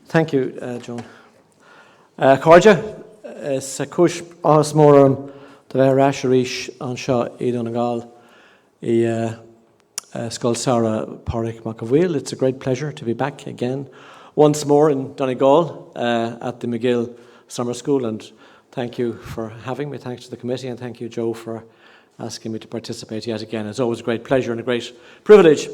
Thank you, Joan. Cáride is a cúis áthas mór an de bheith arás arís an seo iad an gáil I Scoil Sara Pádraig MacGill. It's a great pleasure to be back again once more in Donegal at the MacGill Summer School, and thank you for having me. Thanks to the committee, and thank you, Joe, for asking me to participate yet again. It's always a great pleasure and a great privilege.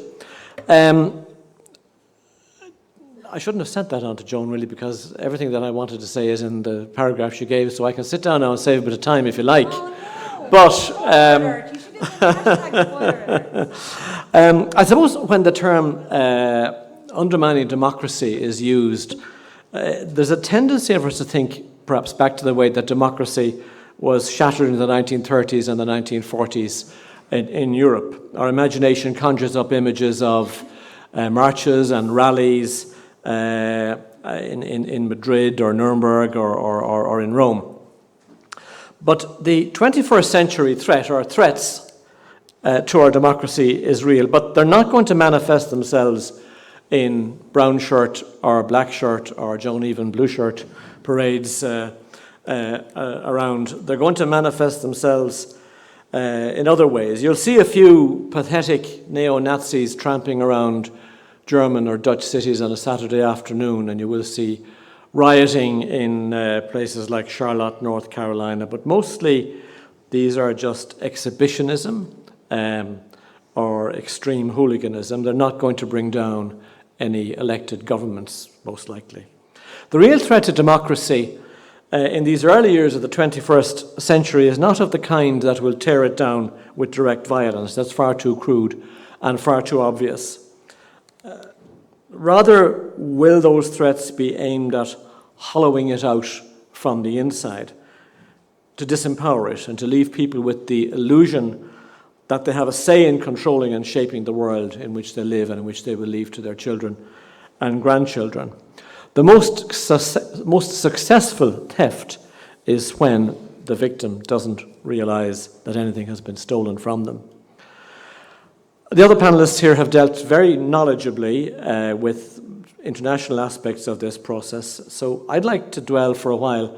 I shouldn't have sent that on to Joan, really, because everything that I wanted to say is in the paragraph she gave, so I can sit down now and save a bit of time if you like. Oh, no. But I suppose when the term undermining democracy is used, there's a tendency for us to think perhaps back to the way that democracy was shattered in the 1930s and the 1940s in Europe. Our imagination conjures up images of marches and rallies in Madrid or Nuremberg or in Rome. But the 21st century threat, or threats to our democracy, is real, but they're not going to manifest themselves in brown shirt or black shirt or Joan even blue shirt parades around. They're going to manifest themselves in other ways. You'll see a few pathetic neo-Nazis tramping around German or Dutch cities on a Saturday afternoon, and you will see rioting in places like Charlotte, North Carolina, but mostly these are just exhibitionism or extreme hooliganism. They're not going to bring down any elected governments, most likely. The real threat to democracy in these early years of the 21st century is not of the kind that will tear it down with direct violence. That's far too crude and far too obvious. Rather, will those threats be aimed at hollowing it out from the inside, to disempower it and to leave people with the illusion that they have a say in controlling and shaping the world in which they live and in which they will leave to their children and grandchildren. The most successful theft is when the victim doesn't realize that anything has been stolen from them. The other panelists here have dealt very knowledgeably with international aspects of this process, so I'd like to dwell for a while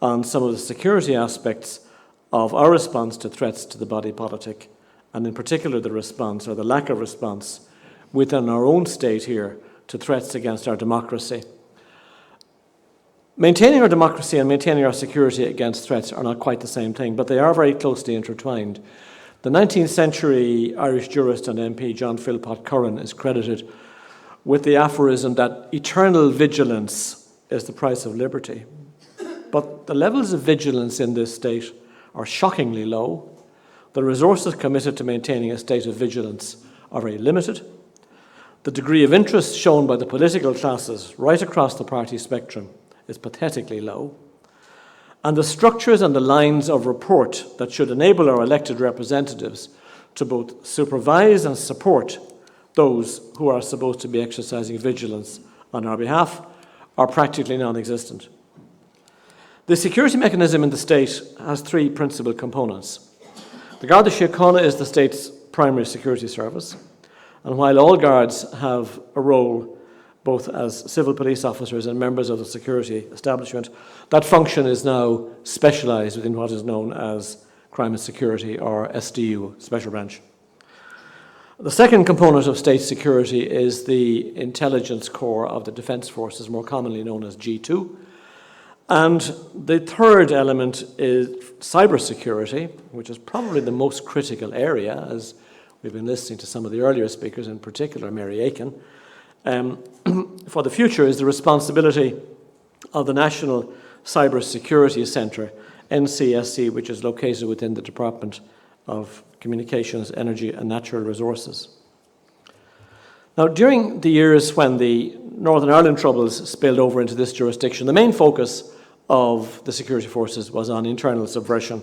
on some of the security aspects of our response to threats to the body politic, and in particular the response, or the lack of response, within our own state here to threats against our democracy. Maintaining our democracy and maintaining our security against threats are not quite the same thing, but they are very closely intertwined. The 19th century Irish jurist and MP John Philpott Curran is credited with the aphorism that eternal vigilance is the price of liberty. But the levels of vigilance in this state are shockingly low. The resources committed to maintaining a state of vigilance are very limited. The degree of interest shown by the political classes right across the party spectrum is pathetically low. And the structures and the lines of report that should enable our elected representatives to both supervise and support those who are supposed to be exercising vigilance on our behalf are practically non-existent. The security mechanism in the state has three principal components. The Garda Síochána is the state's primary security service, and while all guards have a role both as civil police officers and members of the security establishment, that function is now specialised within what is known as Crime and Security, or SDU, Special Branch. The second component of state security is the intelligence core of the Defence Forces, more commonly known as G2. And the third element is cybersecurity, which is probably the most critical area, as we've been listening to some of the earlier speakers, in particular Mary Aiken. For the future is the responsibility of the National Cyber Security Centre, NCSC, which is located within the Department of Communications, Energy and Natural Resources. Now, during the years when the Northern Ireland troubles spilled over into this jurisdiction, the main focus of the security forces was on internal subversion.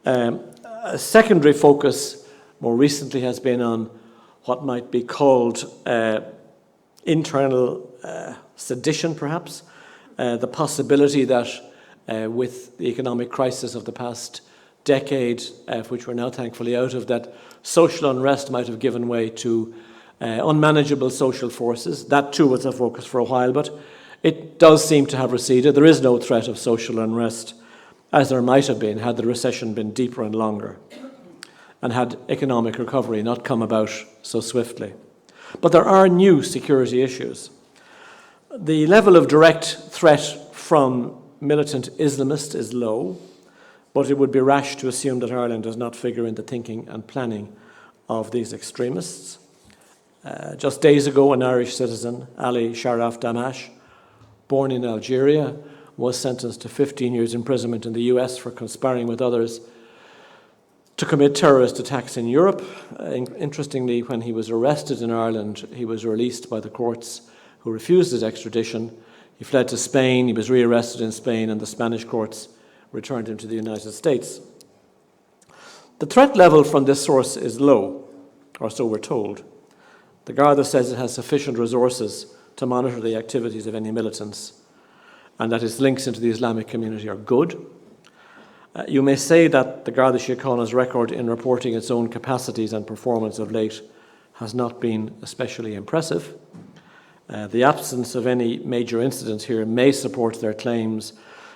A secondary focus more recently has been on what might be called internal sedition, perhaps. The possibility that with the economic crisis of the past decade, which we're now thankfully out of, that social unrest might have given way to unmanageable social forces. That too was a focus for a while, but It does seem to have receded. There is no threat of social unrest, as there might have been had the recession been deeper and longer, and had economic recovery not come about so swiftly. But there are new security issues. The level of direct threat from militant Islamists is low, but it would be rash to assume that Ireland does not figure in the thinking and planning of these extremists. Just days ago, an Irish citizen, Ali Sharaf Damash, born in Algeria, was sentenced to 15 years imprisonment in the US for conspiring with others to commit terrorist attacks in Europe. Interestingly, when he was arrested in Ireland, he was released by the courts who refused his extradition. He fled to Spain, he was rearrested in Spain, and the Spanish courts returned him to the United States. The threat level from this source is low, or so we're told. The Garda says it has sufficient resources to monitor the activities of any militants, and that its links into the Islamic community are good. You may say that the Garda Síochána's record in reporting its own capacities and performance of late has not been especially impressive. The absence of any major incidents here may support their claims,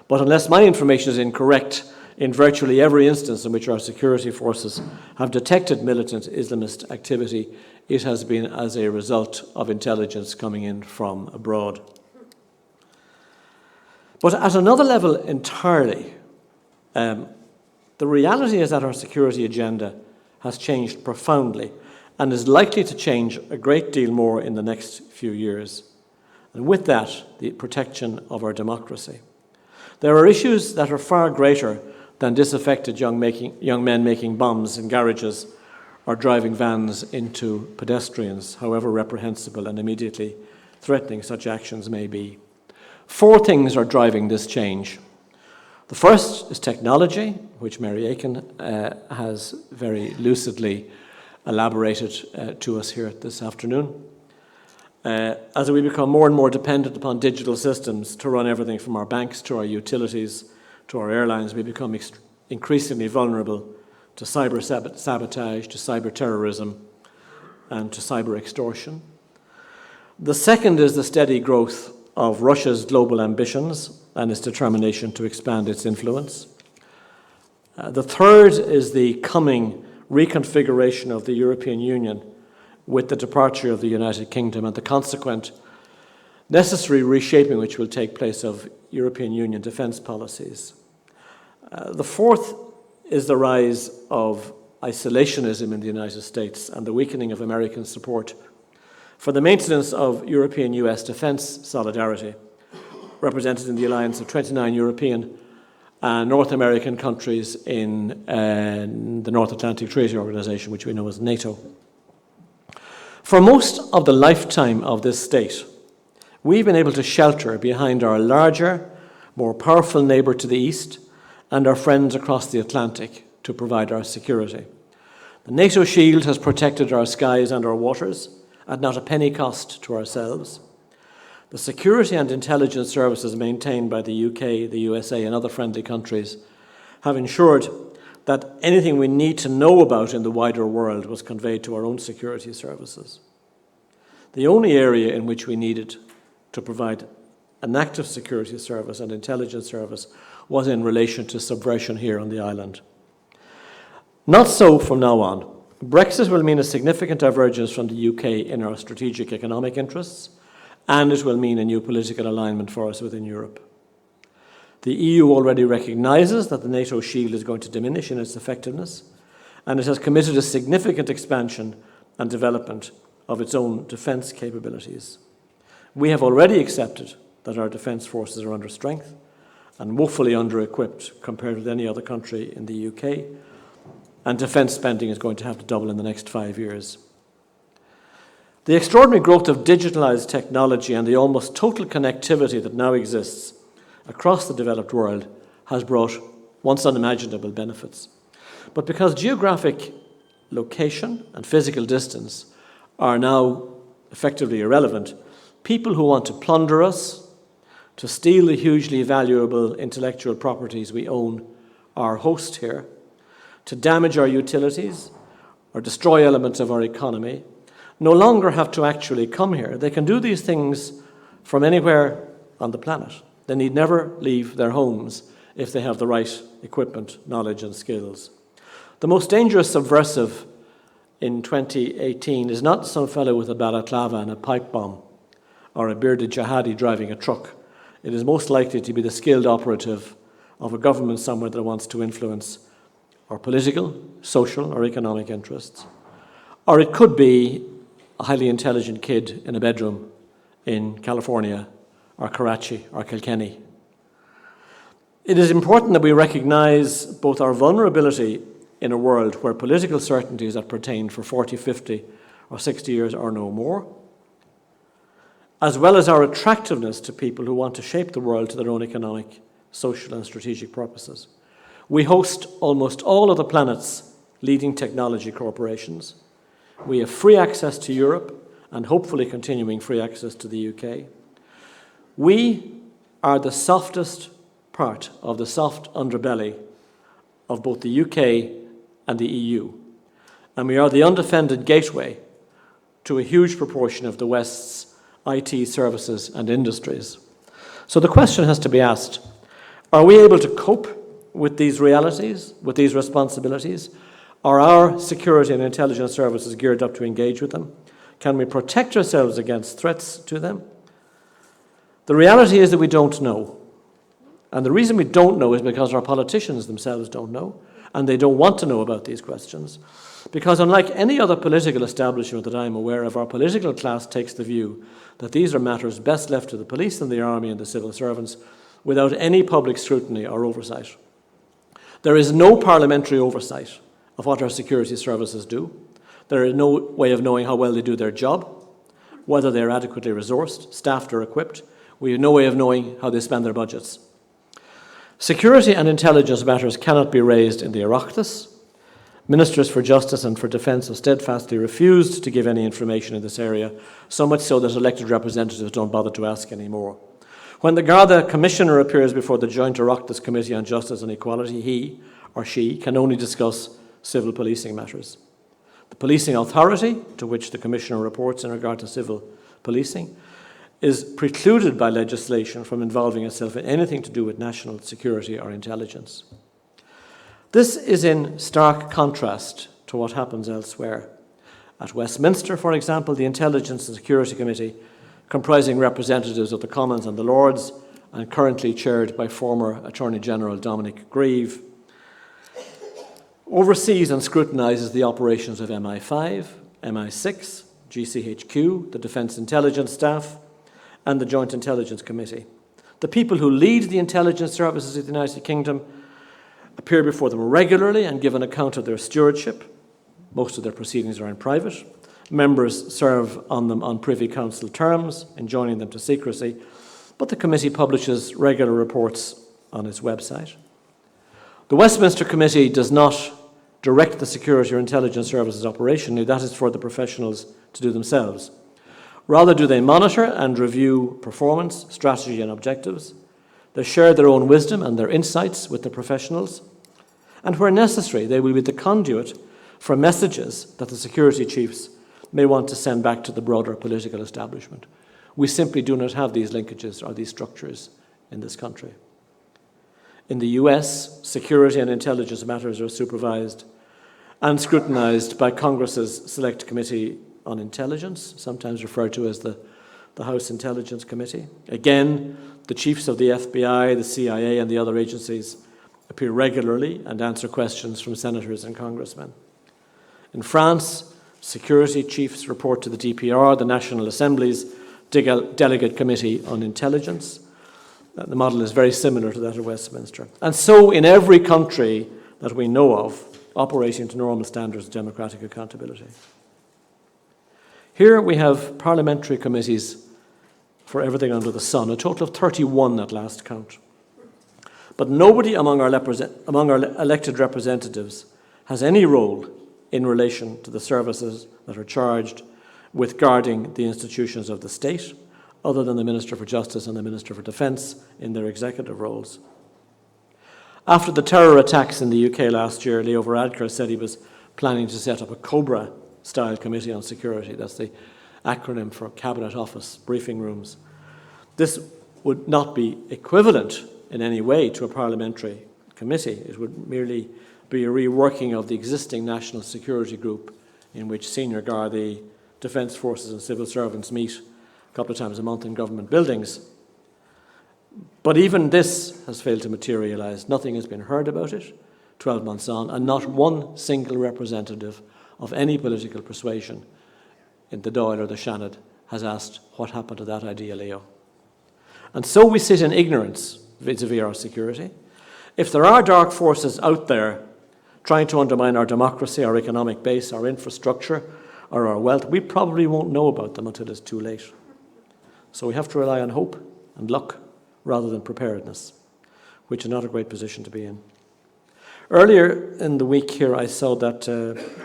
but unless my information is incorrect, in virtually every instance in which our security forces have detected militant Islamist activity, it has been as a result of intelligence coming in from abroad. But at another level entirely, the reality is that our security agenda has changed profoundly and is likely to change a great deal more in the next few years. And with that, the protection of our democracy. There are issues that are far greater than disaffected young men making bombs in garages or driving vans into pedestrians, however reprehensible and immediately threatening such actions may be. 4 things are driving this change. The first is technology, which Mary Aiken has very lucidly elaborated to us here this afternoon. As we become more and more dependent upon digital systems to run everything from our banks to our utilities to our airlines, we become increasingly vulnerable to cyber sabotage, to cyber terrorism, and to cyber extortion. The second is the steady growth of Russia's global ambitions and its determination to expand its influence. The third is the coming reconfiguration of the European Union with the departure of the United Kingdom and the consequent necessary reshaping which will take place of European Union defence policies. The fourth is the rise of isolationism in the United States and the weakening of American support for the maintenance of European-US defence solidarity, represented in the alliance of 29 European and North American countries in the North Atlantic Treaty Organization, which we know as NATO. For most of the lifetime of this state, we've been able to shelter behind our larger, more powerful neighbour to the east and our friends across the Atlantic to provide our security. The NATO shield has protected our skies and our waters at not a penny cost to ourselves. The security and intelligence services maintained by the UK, the USA and other friendly countries have ensured that anything we need to know about in the wider world was conveyed to our own security services. The only area in which we needed to provide an active security service and intelligence service was in relation to subversion here on the island. Not so from now on. Brexit will mean a significant divergence from the UK in our strategic economic interests, and it will mean a new political alignment for us within Europe. The EU already recognises that the NATO shield is going to diminish in its effectiveness, and it has committed a significant expansion and development of its own defence capabilities. We have already accepted that our defence forces are under strength and woefully under-equipped compared with any other country in the UK, and defence spending is going to have to double in the next 5 years. The extraordinary growth of digitalised technology and the almost total connectivity that now exists across the developed world has brought once unimaginable benefits. But because geographic location and physical distance are now effectively irrelevant, people who want to plunder us, to steal the hugely valuable intellectual properties we own our host here, to damage our utilities or destroy elements of our economy, no longer have to actually come here. They can do these things from anywhere on the planet. They need never leave their homes if they have the right equipment, knowledge and skills. The most dangerous subversive in 2018 is not some fellow with a balaclava and a pipe bomb or a bearded jihadi driving a truck. It is most likely to be the skilled operative of a government somewhere that wants to influence our political, social or economic interests. Or it could be a highly intelligent kid in a bedroom in California or Karachi or Kilkenny. It is important that we recognise both our vulnerability in a world where political certainties that pertain for 40, 50 or 60 years or no more, as well as our attractiveness to people who want to shape the world to their own economic, social and strategic purposes. We host almost all of the planet's leading technology corporations. We have free access to Europe and hopefully continuing free access to the UK. We are the softest part of the soft underbelly of both the UK and the EU. And we are the undefended gateway to a huge proportion of the West's IT services and industries. So the question has to be asked, are we able to cope with these realities, with these responsibilities? Are our security and intelligence services geared up to engage with them? Can we protect ourselves against threats to them? The reality is that we don't know. And the reason we don't know is because our politicians themselves don't know, and they don't want to know about these questions. Because unlike any other political establishment that I'm aware of, our political class takes the view that these are matters best left to the police and the army and the civil servants without any public scrutiny or oversight. There is no parliamentary oversight of what our security services do. There is no way of knowing how well they do their job, whether they are adequately resourced, staffed or equipped. We have no way of knowing how they spend their budgets. Security and intelligence matters cannot be raised in the Oireachtas. Ministers for Justice and for Defence have steadfastly refused to give any information in this area, so much so that elected representatives don't bother to ask anymore. When the Garda Commissioner appears before the Joint Oireachtas Committee on Justice and Equality, he or she can only discuss civil policing matters. The policing authority, to which the Commissioner reports in regard to civil policing, is precluded by legislation from involving itself in anything to do with national security or intelligence. This is in stark contrast to what happens elsewhere. At Westminster, for example, the Intelligence and Security Committee, comprising representatives of the Commons and the Lords, and currently chaired by former Attorney General Dominic Grieve, oversees and scrutinises the operations of MI5, MI6, GCHQ, the Defence Intelligence Staff, and the Joint Intelligence Committee. The people who lead the intelligence services of the United Kingdom appear before them regularly and give an account of their stewardship. Most of their proceedings are in private. Members serve on them on Privy Council terms, enjoining them to secrecy, but the committee publishes regular reports on its website. The Westminster Committee does not direct the security or intelligence services operationally. That is for the professionals to do themselves. Rather, do they monitor and review performance, strategy and objectives. They share their own wisdom and their insights with the professionals. And where necessary, they will be the conduit for messages that the security chiefs may want to send back to the broader political establishment. We simply do not have these linkages or these structures in this country. In the US, security and intelligence matters are supervised and scrutinized by Congress's Select Committee on Intelligence, sometimes referred to as the House Intelligence Committee. Again, the chiefs of the FBI, the CIA, and the other agencies appear regularly and answer questions from senators and congressmen. In France, security chiefs report to the DPR, the National Assembly's Delegate Committee on Intelligence. The model is very similar to that of Westminster. And so in every country that we know of, operating to normal standards of democratic accountability. Here we have parliamentary committees for everything under the sun, a total of 31 at last count. But nobody among our elected representatives has any role in relation to the services that are charged with guarding the institutions of the state, other than the Minister for Justice and the Minister for Defence in their executive roles. After the terror attacks in the UK last year, Leo Varadkar said he was planning to set up a COBRA-style committee on security. That's the acronym for Cabinet Office Briefing Rooms. This would not be equivalent in any way to a parliamentary committee. It would merely be a reworking of the existing national security group in which senior Gardaí, defence forces and civil servants meet a couple of times a month in government buildings. But even this has failed to materialise. Nothing has been heard about it 12 months on, and not one single representative of any political persuasion in the Dáil or the Seanad has asked what happened to that idea, Leo. And so we sit in ignorance vis-à-vis our security. If there are dark forces out there trying to undermine our democracy, our economic base, our infrastructure, or our wealth, we probably won't know about them until it's too late. So we have to rely on hope and luck rather than preparedness, which is not a great position to be in. Earlier in the week here, I saw that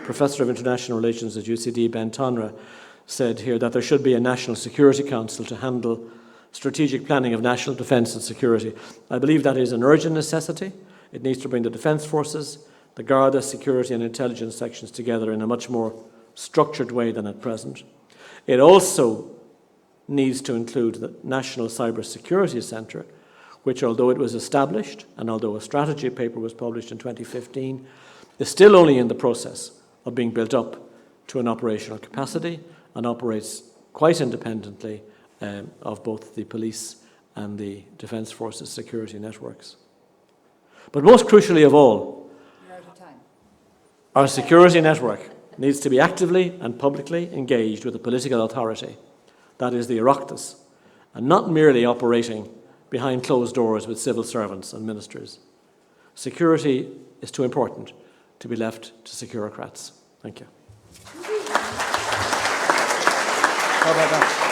Professor of International Relations at UCD, Ben Tonra, said here that there should be a National Security Council to handle strategic planning of national defence and security. I believe that is an urgent necessity. It needs to bring the defence forces, the Garda, security and intelligence sections together in a much more structured way than at present. It also needs to include the National Cyber Security Centre, which, although it was established and although a strategy paper was published in 2015, is still only in the process of being built up to an operational capacity and operates quite independently of both the police and the Defence Forces security networks. But most crucially of all, our security network needs to be actively and publicly engaged with the political authority, that is the Oireachtas, and not merely operating behind closed doors with civil servants and ministers. Security is too important to be left to securocrats. Thank you. How about that?